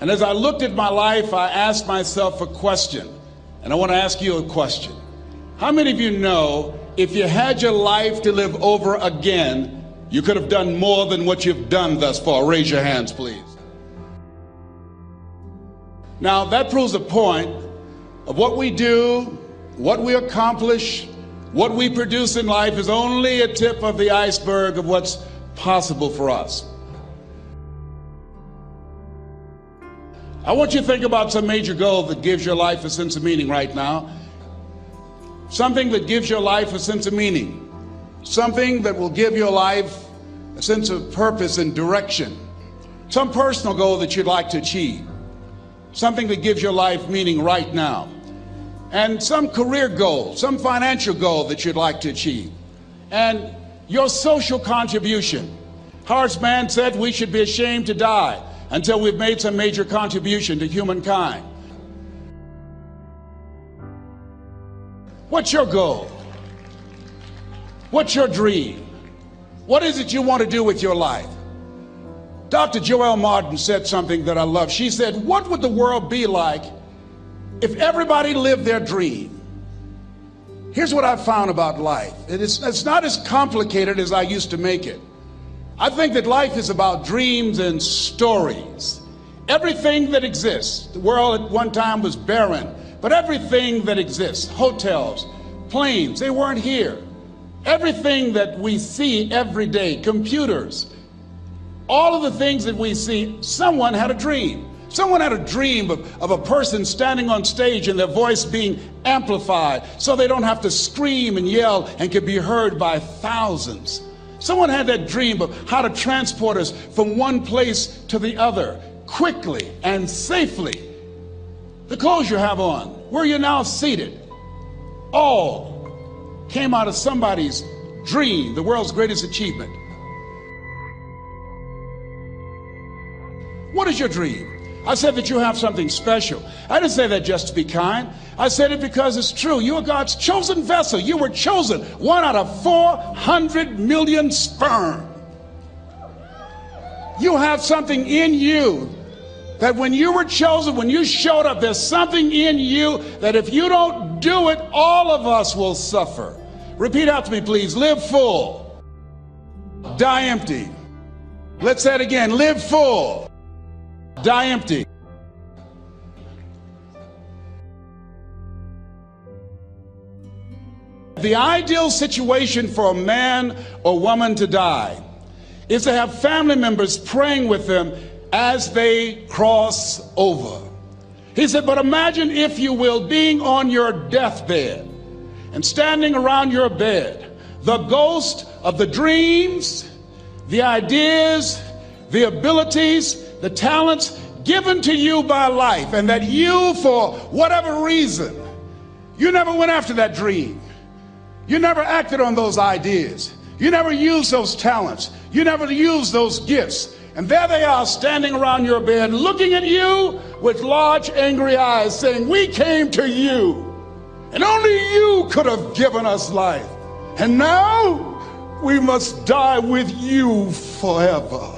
And as I looked at my life, I asked myself a question, and I want to ask you a question. How many of you know if you had your life to live over again, you could have done more than what you've done thus far? Raise your hands, please. Now, that proves a point of what we do, what we accomplish, what we produce in life is only a tip of the iceberg of what's possible for us. I want you to think about some major goal that gives your life a sense of meaning right now. Something that gives your life a sense of meaning. Something that will give your life a sense of purpose and direction. Some personal goal that you'd like to achieve. Something that gives your life meaning right now. And some career goal, some financial goal that you'd like to achieve. And your social contribution. Horace Mann said we should be ashamed to die until we've made some major contribution to humankind. What's your goal? What's your dream? What is it you want to do with your life? Dr. Joelle Martin said something that I love. She said, what would the world be like if everybody lived their dream? Here's what I've found about life. It's not as complicated as I used to make it. I think that life is about dreams and stories. Everything that exists, the world at one time was barren, but everything that exists, hotels, planes, they weren't here. Everything that we see every day, computers, all of the things that we see, someone had a dream. Someone had a dream of a person standing on stage and their voice being amplified so they don't have to scream and yell and can be heard by thousands. Someone had that dream of how to transport us from one place to the other quickly and safely. The clothes you have on, where you're now seated, all came out of somebody's dream, the world's greatest achievement. What is your dream? I said that you have something special. I didn't say that just to be kind. I said it because it's true. You are God's chosen vessel. You were chosen, 1 out of 400 million sperm. You have something in you that when you were chosen, when you showed up, there's something in you that if you don't do it, all of us will suffer. Repeat after me, please. Live full. Die empty. Let's say it again. Live full. Die empty. The ideal situation for a man or woman to die is to have family members praying with them as they cross over. He said, but imagine, if you will, being on your deathbed and standing around your bed, the ghost of the dreams, the ideas, the abilities, the talents given to you by life, and that you, for whatever reason, you never went after that dream. You never acted on those ideas. You never used those talents. You never used those gifts. And there they are standing around your bed looking at you with large angry eyes saying, we came to you and only you could have given us life. And now we must die with you forever.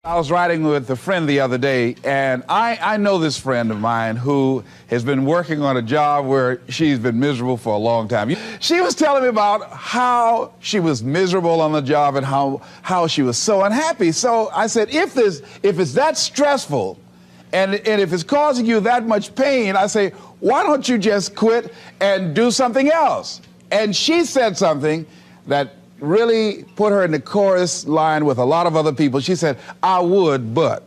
I was riding with a friend the other day, and I know this friend of mine who has been working on a job where she's been miserable for a long time. She was telling me about how she was miserable on the job and how she was so unhappy. So I said, if it's that stressful and if it's causing you that much pain, I say, why don't you just quit and do something else? And she said something that really put her in the chorus line with a lot of other people. She said, I would, but.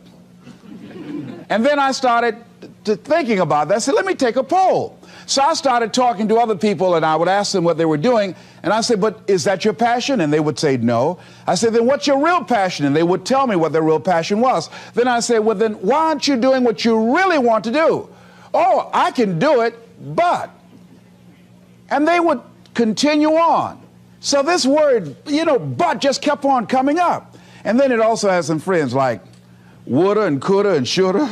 And then I started thinking about that. I said, let me take a poll. So I started talking to other people, and I would ask them what they were doing. And I said, but is that your passion? And they would say no. I said, then what's your real passion? And they would tell me what their real passion was. Then I said, well, then why aren't you doing what you really want to do? Oh, I can do it, but. And they would continue on. So this word, but just kept on coming up. And then it also has some friends like woulda and coulda and shoulda.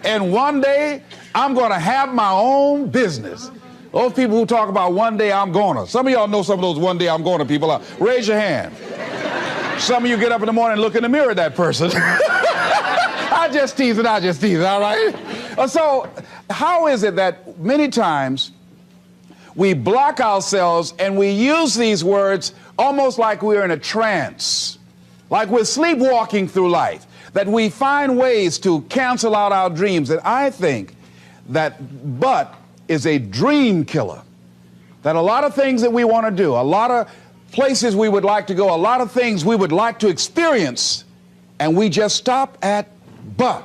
And one day I'm going to have my own business. Those people who talk about one day I'm gonna. Some of y'all know some of those one day I'm gonna people. Raise your hand. Some of you get up in the morning and look in the mirror at that person. I just tease it, all right? So how is it that many times we block ourselves and we use these words almost like we're in a trance, like we're sleepwalking through life, that we find ways to cancel out our dreams? And I think that but is a dream killer, that a lot of things that we want to do, a lot of places we would like to go, a lot of things we would like to experience, and we just stop at but,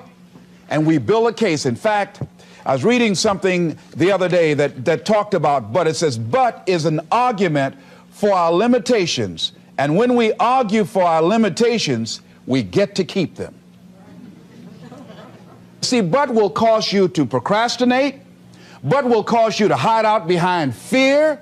and we build a case. In fact, I was reading something the other day that talked about but. It says but is an argument for our limitations, and when we argue for our limitations, we get to keep them. See, but will cause you to procrastinate, but will cause you to hide out behind fear,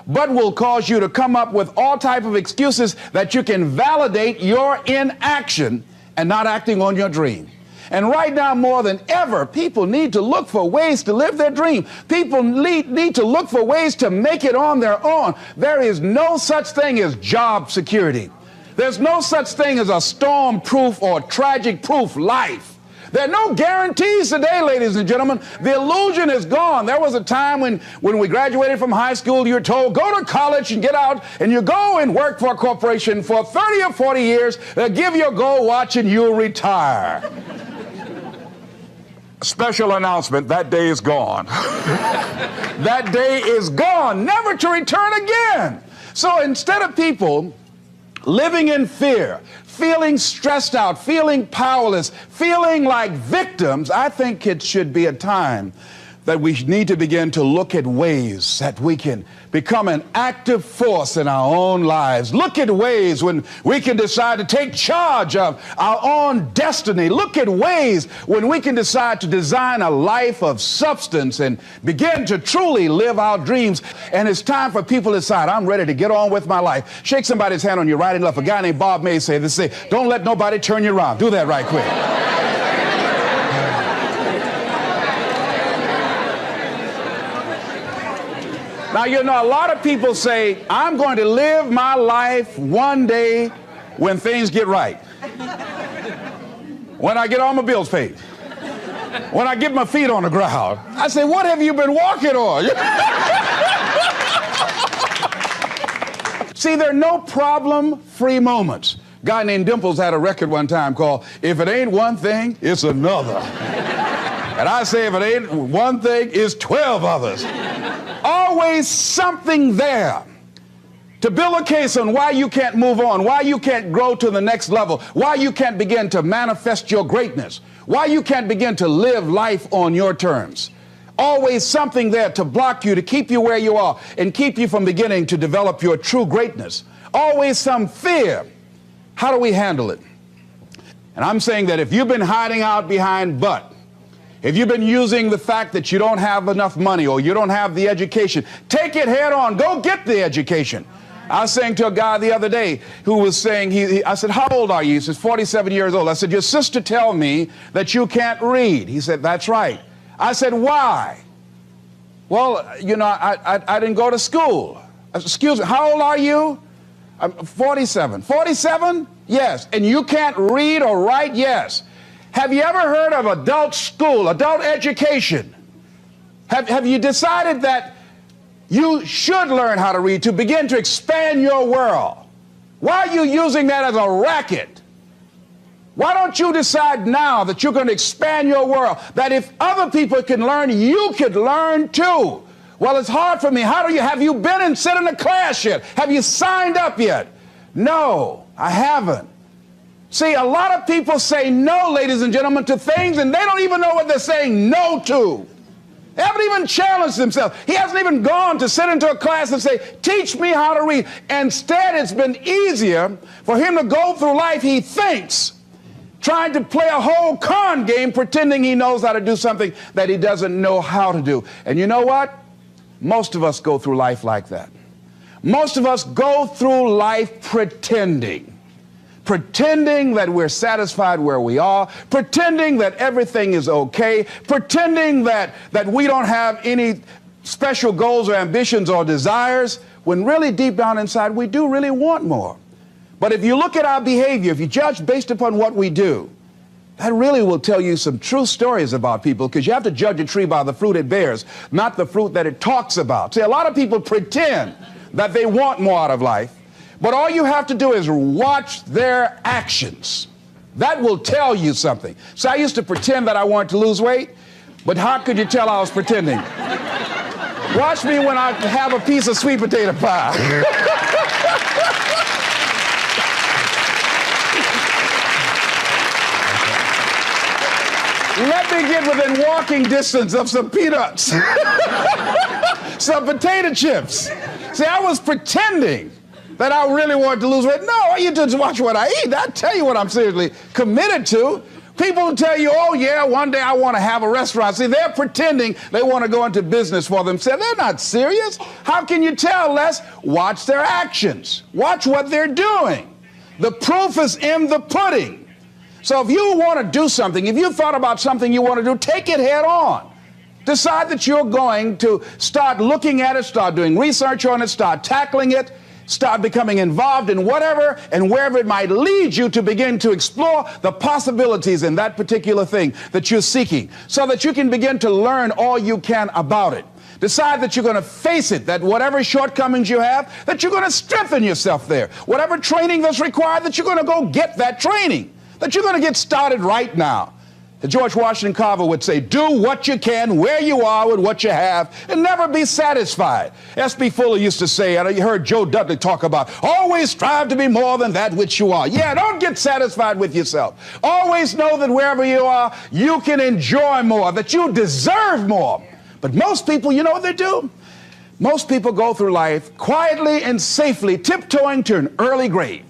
but will cause you to come up with all type of excuses that you can validate your inaction and not acting on your dream. And right now, more than ever, people need to look for ways to live their dream. People need to look for ways to make it on their own. There is no such thing as job security. There's no such thing as a storm-proof or tragic-proof life. There are no guarantees today, ladies and gentlemen. The illusion is gone. There was a time when we graduated from high school, you were told, go to college and get out, and you go and work for a corporation for 30 or 40 years. They'll give you a gold watch and you'll retire. Special announcement, that day is gone. That day is gone, never to return again. So instead of people living in fear, feeling stressed out, feeling powerless, feeling like victims, I think it should be a time that we need to begin to look at ways that we can become an active force in our own lives. Look at ways when we can decide to take charge of our own destiny. Look at ways when we can decide to design a life of substance and begin to truly live our dreams. And it's time for people to decide, I'm ready to get on with my life. Shake somebody's hand on your right and left. A guy named Bob May said this, don't let nobody turn you around. Do that right quick. Now, you know, a lot of people say, I'm going to live my life one day when things get right. When I get all my bills paid. When I get my feet on the ground. I say, what have you been walking on? See, there are no problem-free moments. A guy named Dimples had a record one time called, If It Ain't One Thing, It's Another. And I say, if it ain't one thing, it's 12 others. Always something there to build a case on why you can't move on, why you can't grow to the next level, why you can't begin to manifest your greatness, why you can't begin to live life on your terms. Always something there to block you, to keep you where you are, and keep you from beginning to develop your true greatness. Always some fear. How do we handle it? And I'm saying that if you've been hiding out behind but, if you've been using the fact that you don't have enough money or you don't have the education, take it head on. Go get the education. I was saying to a guy the other day who was saying, I said, how old are you? He says, 47 years old. I said, your sister tell me that you can't read. He said, that's right. I said, why? Well, you know, I didn't go to school. I said, excuse me, how old are you? I'm 47. 47? Yes. And you can't read or write? Yes. Have you ever heard of adult school, adult education? Have you decided that you should learn how to read to begin to expand your world? Why are you using that as a racket? Why don't you decide now that you're going to expand your world, that if other people can learn, you could learn too? Well, it's hard for me. Have you been and sit in a class yet? Have you signed up yet? No, I haven't. See, a lot of people say no, ladies and gentlemen, to things, and they don't even know what they're saying no to. They haven't even challenged themselves. He hasn't even gone to sit into a class and say, teach me how to read. Instead, it's been easier for him to go through life, he thinks, trying to play a whole con game, pretending he knows how to do something that he doesn't know how to do. And you know what? Most of us go through life like that. Most of us go through life pretending that we're satisfied where we are, pretending that everything is okay, pretending that we don't have any special goals or ambitions or desires, when really deep down inside we do really want more. But if you look at our behavior, if you judge based upon what we do, that really will tell you some true stories about people, because you have to judge a tree by the fruit it bears, not the fruit that it talks about. See, a lot of people pretend that they want more out of life, but all you have to do is watch their actions. That will tell you something. So I used to pretend that I wanted to lose weight, but how could you tell I was pretending? Watch me when I have a piece of sweet potato pie. Let me get within walking distance of some peanuts, some potato chips. See, I was pretending that I really wanted to lose weight. No, you just watch what I eat. I tell you what I'm seriously committed to. People will tell you, oh yeah, one day I want to have a restaurant. See, they're pretending they want to go into business for themselves. They're not serious. How can you tell, Les? Watch their actions. Watch what they're doing. The proof is in the pudding. So if you want to do something, if you've thought about something you want to do, take it head on. Decide that you're going to start looking at it, start doing research on it, start tackling it, start becoming involved in whatever and wherever it might lead you, to begin to explore the possibilities in that particular thing that you're seeking, so that you can begin to learn all you can about it. Decide that you're going to face it, that whatever shortcomings you have, that you're going to strengthen yourself there. Whatever training that's required, that you're going to go get that training, that you're going to get started right now. George Washington Carver would say, do what you can where you are with what you have and never be satisfied. S.B. Fuller used to say, and you heard Joe Dudley talk about, always strive to be more than that which you are. Yeah, don't get satisfied with yourself. Always know that wherever you are, you can enjoy more, that you deserve more. But most people, you know what they do? Most people go through life quietly and safely tiptoeing to an early grave.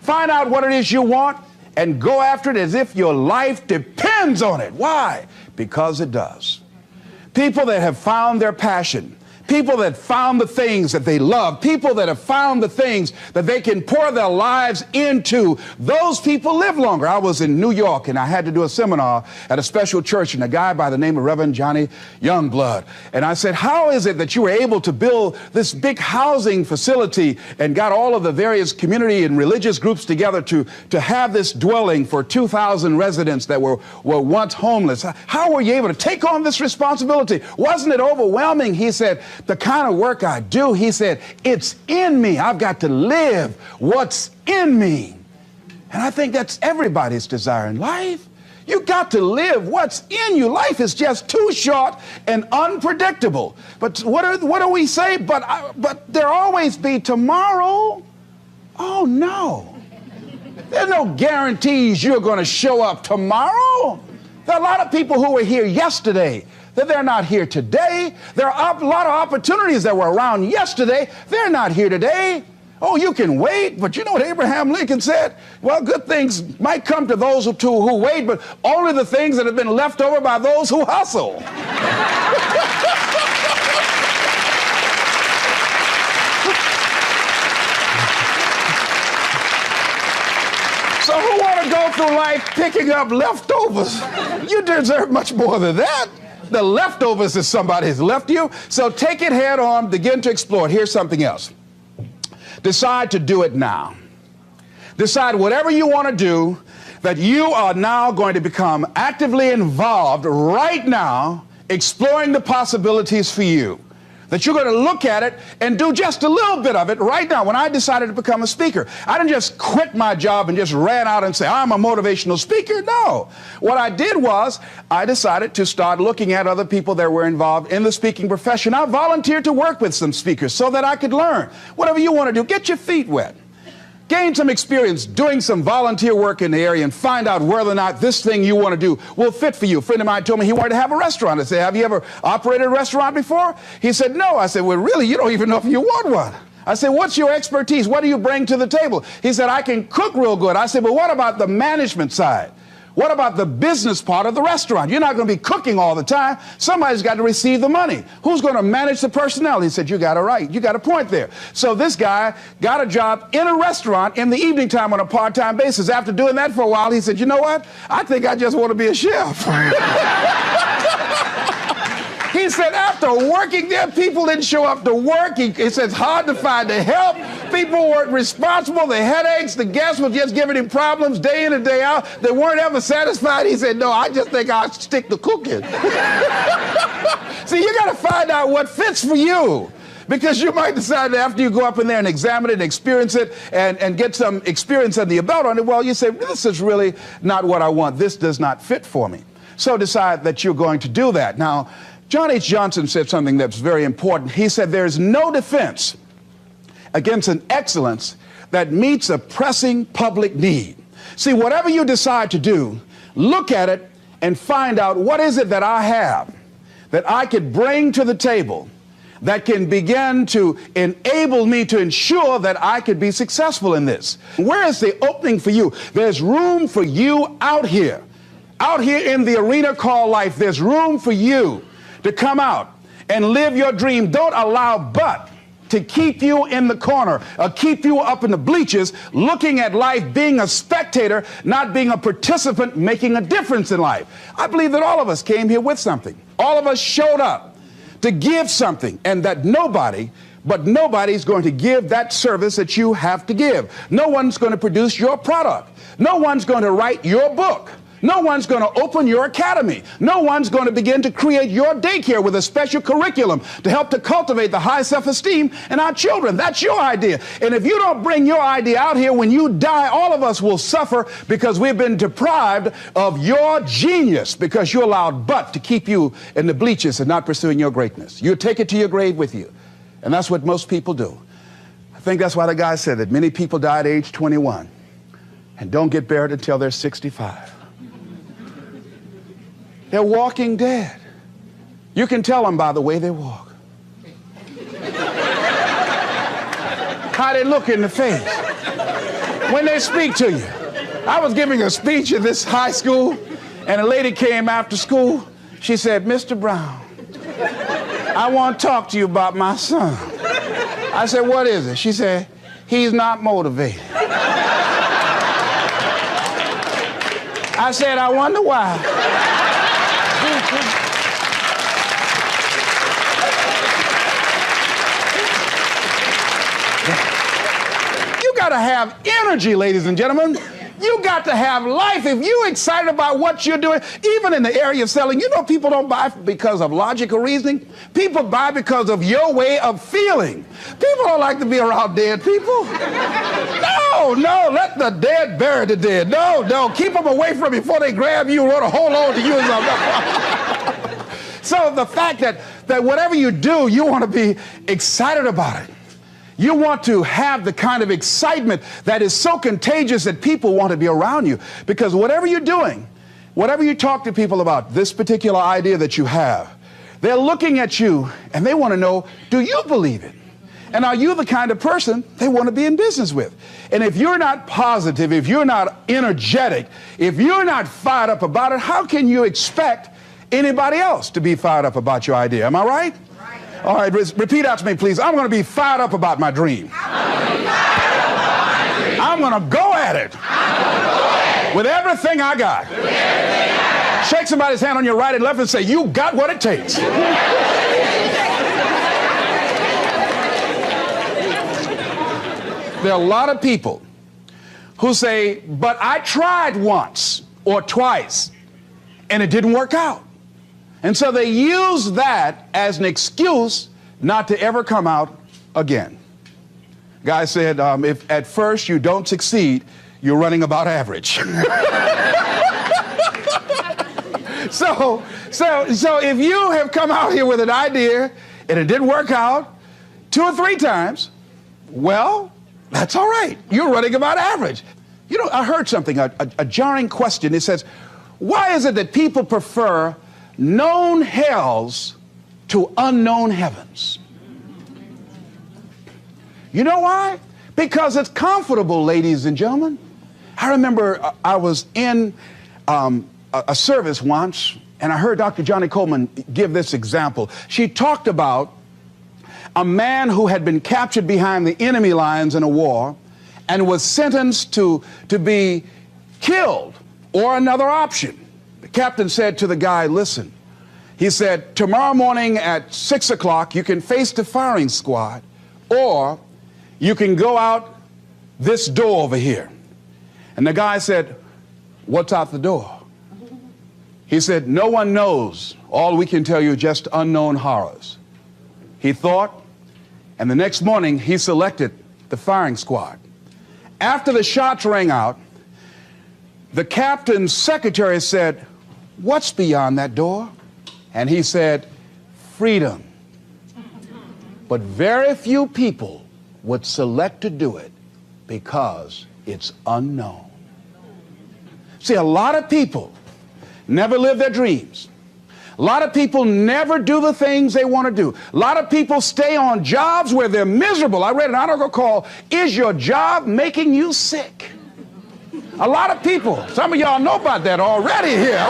Find out what it is you want and go after it as if your life depends on it. Why? Because it does. People that have found their passion, people that found the things that they love, people that have found the things that they can pour their lives into, those people live longer. I was in New York and I had to do a seminar at a special church, and a guy by the name of Reverend Johnny Youngblood. And I said, how is it that you were able to build this big housing facility and got all of the various community and religious groups together to have this dwelling for 2,000 residents that were once homeless? How were you able to take on this responsibility? Wasn't it overwhelming? He said, the kind of work I do, he said, it's in me. I've got to live what's in me. And I think that's everybody's desire in life. You got to live what's in you. Life is just too short and unpredictable. But what do we say? But there always be tomorrow. Oh no. There's no guarantees you're going to show up tomorrow. There are a lot of people who were here yesterday that they're not here today. There are a lot of opportunities that were around yesterday. They're not here today. Oh, you can wait, but you know what Abraham Lincoln said? Well, good things might come to those who wait, but only the things that have been left over by those who hustle. So who want to go through life picking up leftovers? You deserve much more than that. The leftovers is somebody has left you. So take it head on, begin to explore it. Here's something else. Decide to do it now. Decide whatever you want to do, that you are now going to become actively involved right now, exploring the possibilities for you. That you're going to look at it and do just a little bit of it right now. When I decided to become a speaker, I didn't just quit my job and just ran out and say, I'm a motivational speaker. No. What I did was I decided to start looking at other people that were involved in the speaking profession. I volunteered to work with some speakers so that I could learn. Whatever you want to do, get your feet wet. Gain some experience doing some volunteer work in the area and find out whether or not this thing you want to do will fit for you. A friend of mine told me he wanted to have a restaurant. I said, have you ever operated a restaurant before? He said, no. I said, well, really, you don't even know if you want one. I said, what's your expertise? What do you bring to the table? He said, I can cook real good. I said, but what about the management side? What about the business part of the restaurant? You're not going to be cooking all the time. Somebody's got to receive the money. Who's going to manage the personnel? He said, you got it right. You got a point there. So this guy got a job in a restaurant in the evening time on a part-time basis. After doing that for a while, he said, you know what? I think I just want to be a chef. He He said after working there, people didn't show up to work. He said it's hard to find the help. People weren't responsible. The headaches, the guests were just giving him problems day in and day out. They weren't ever satisfied. He said, no, I just think I'll stick to cooking. See, you got to find out what fits for you. Because you might decide that after you go up in there and examine it and experience it and get some experience under your belt on it, well, you say, this is really not what I want. This does not fit for me. So decide that you're going to do that. Now, John H. Johnson said something that's very important. He said, there's no defense against an excellence that meets a pressing public need. See, whatever you decide to do, look at it and find out what is it that I have that I could bring to the table that can begin to enable me to ensure that I could be successful in this. Where is the opening for you? There's room for you out here in the arena called life. There's room for you to come out and live your dream. Don't allow but to keep you in the corner or keep you up in the bleachers looking at life, being a spectator, not being a participant, making a difference in life. I believe that all of us came here with something. All of us showed up to give something, and that nobody's going to give that service that you have to give. No one's going to produce your product. No one's going to write your book. No one's going to open your academy. No one's going to begin to create your daycare with a special curriculum to help to cultivate the high self-esteem in our children. That's your idea. And if you don't bring your idea out here, when you die, all of us will suffer because we've been deprived of your genius because you allowed but to keep you in the bleachers and not pursuing your greatness. You take it to your grave with you. And that's what most people do. I think that's why the guy said that many people die at age 21 and don't get buried until they're 65. They're walking dead. You can tell them by the way they walk. How they look in the face when they speak to you. I was giving a speech in this high school, and a lady came after school. She said, Mr. Brown, I want to talk to you about my son. I said, what is it? She said, he's not motivated. I said, I wonder why. You got to have energy, ladies and gentlemen. You got to have life. If you're excited about what you're doing, even in the area of selling, you know people don't buy because of logical reasoning. People buy because of your way of feeling. People don't like to be around dead people. No, let the dead bury the dead. No, keep them away from you before they grab you and want to hold on to you or something. So the fact that whatever you do, you want to be excited about it. You want to have the kind of excitement that is so contagious that people want to be around you. Because whatever you're doing, whatever you talk to people about, this particular idea that you have, they're looking at you and they want to know, do you believe it? And are you the kind of person they want to be in business with? And if you're not positive, if you're not energetic, if you're not fired up about it, how can you expect anybody else to be fired up about your idea? Am I right? All right, repeat after me, please. I'm going to be fired up about my dream. I'm going to go at it with everything I got. Shake somebody's hand on your right and left and say, you got what it takes. There are a lot of people who say, but I tried once or twice and it didn't work out. And so they use that as an excuse not to ever come out again. Guy said, if at first you don't succeed, you're running about average. So if you have come out here with an idea and it didn't work out 2 or 3 times, well, that's all right. You're running about average. You know, I heard something, a jarring question. It says, why is it that people prefer known hells to unknown heavens? You know why? Because it's comfortable, ladies and gentlemen. I remember I was in a service once, and I heard Dr. Johnny Coleman give this example. She talked about a man who had been captured behind the enemy lines in a war and was sentenced to be killed or another option. The captain said to the guy, listen, He said, tomorrow morning at 6 o'clock, you can face the firing squad, or you can go out this door over here. And the guy said, what's out the door? He said, no one knows. All we can tell you is just unknown horrors. He thought, and the next morning he selected the firing squad. After the shots rang out, the captain's secretary said, what's beyond that door? And he said, freedom. But very few people would select to do it because it's unknown. See, a lot of people never live their dreams. A lot of people never do the things they want to do. A lot of people stay on jobs where they're miserable. I read an article called, Is Your Job Making You Sick? A lot of people, some of y'all know about that already here.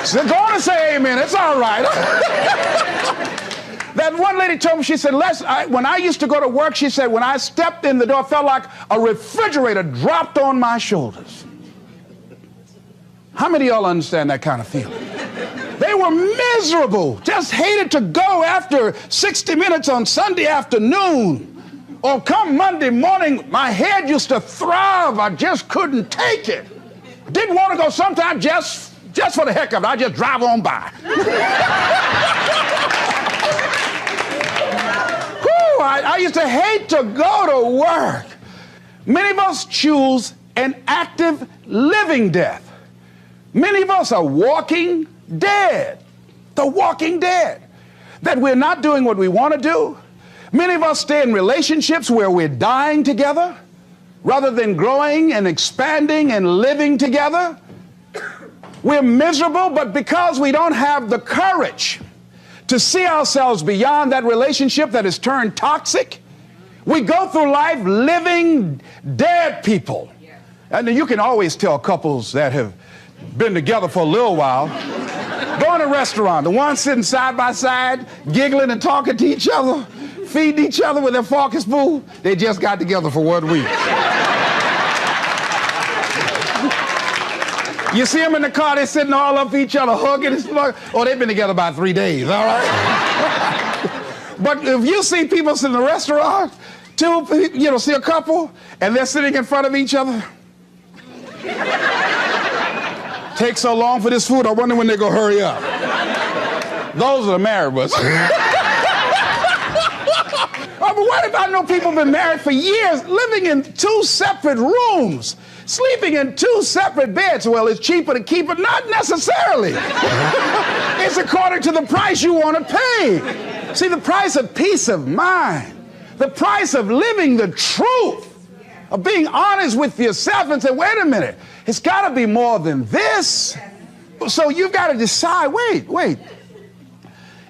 So go on and say amen, it's all right. That one lady told me, she said, when I used to go to work, she said, when I stepped in the door, it felt like a refrigerator dropped on my shoulders. How many of y'all understand that kind of feeling? They were miserable, just hated to go after 60 minutes on Sunday afternoon. Or come Monday morning, my head used to throb. I just couldn't take it. Didn't want to go sometimes just for the heck of it. I just drive on by. Whew, I used to hate to go to work. Many of us choose an active living death. Many of us are walking dead. The walking dead. That we're not doing what we want to do. Many of us stay in relationships where we're dying together rather than growing and expanding and living together. We're miserable, but because we don't have the courage to see ourselves beyond that relationship that has turned toxic, we go through life living dead people. And you can always tell couples that have been together for a little while. Go in a restaurant, the ones sitting side by side, giggling and talking to each other, feeding each other with their fork and spoon, they just got together for 1 week. You see them in the car, they're sitting all up each other, hugging and slugging. Oh, they've been together about 3 days, all right? But if you see people sitting in a restaurant, see a couple, and they're sitting in front of each other. Takes so long for this food, I wonder when they're going to hurry up. Those are the married ones. Oh, but what if I know people have been married for years, living in 2 separate rooms, sleeping in 2 separate beds? Well, it's cheaper to keep it. Not necessarily. It's according to the price you want to pay. See, the price of peace of mind, the price of living the truth, of being honest with yourself and say, wait a minute, it's got to be more than this. So you've got to decide, wait.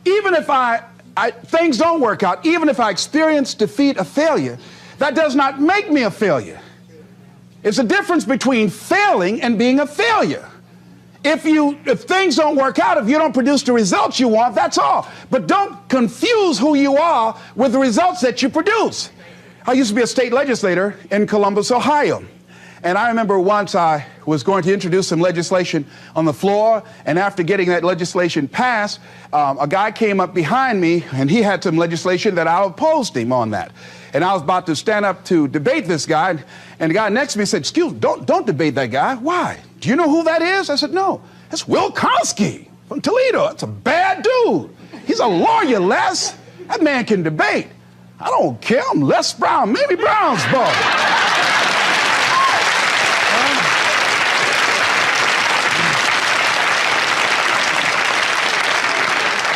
Even if things don't work out, even if I experience defeat or failure, that does not make me a failure. It's a difference between failing and being a failure. If things don't work out, if you don't produce the results you want, that's all. But don't confuse who you are with the results that you produce. I used to be a state legislator in Columbus, Ohio. And I remember once I was going to introduce some legislation on the floor, and after getting that legislation passed, a guy came up behind me, and he had some legislation that I opposed him on that. And I was about to stand up to debate this guy, and the guy next to me said, excuse me, don't debate that guy. Why? Do you know who that is? I said, no. That's Will Kosky from Toledo. That's a bad dude. He's a lawyer, Les. That man can debate. I don't care. I'm Les Brown, Mamie Brown's boy.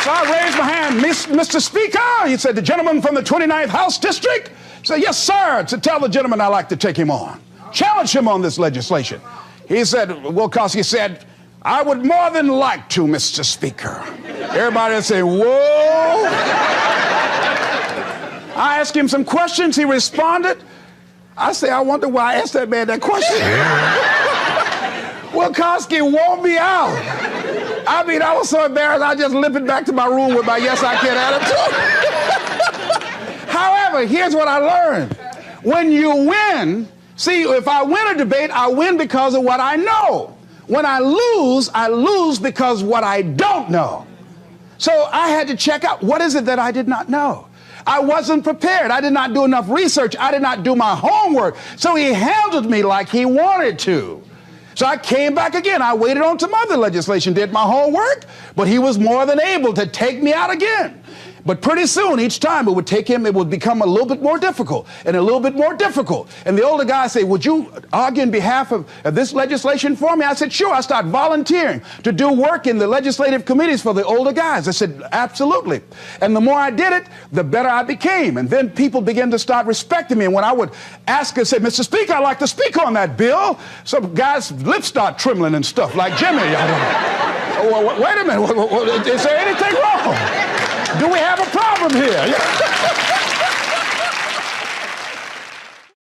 So I raised my hand, Mr. Speaker. He said, the gentleman from the 29th House District? I said, yes, sir. To tell the gentleman I'd like to take him on. Challenge him on this legislation. He said, Will Kosky said, I would more than like to, Mr. Speaker. Everybody would say, whoa. I asked him some questions. He responded. I say, I wonder why I asked that man that question. Will Kosky wore me out. I mean, I was so embarrassed, I just limped back to my room with my yes, I can attitude. However, here's what I learned. When you win, see, if I win a debate, I win because of what I know. When I lose because what I don't know. So I had to check out, what is it that I did not know? I wasn't prepared. I did not do enough research. I did not do my homework. So he handled me like he wanted to. So I came back again. I waited on some other legislation, did my homework, but he was more than able to take me out again. But pretty soon, each time it would become a little bit more difficult and a little bit more difficult. And the older guy said, would you argue in behalf of this legislation for me? I said, sure. I started volunteering to do work in the legislative committees for the older guys. I said, absolutely. And the more I did it, the better I became. And then people began to start respecting me. And when I would ask and say, Mr. Speaker, I'd like to speak on that bill, some guys' lips start trembling and stuff like Jimmy. Wait a minute. Is there anything wrong? Do we have a problem here?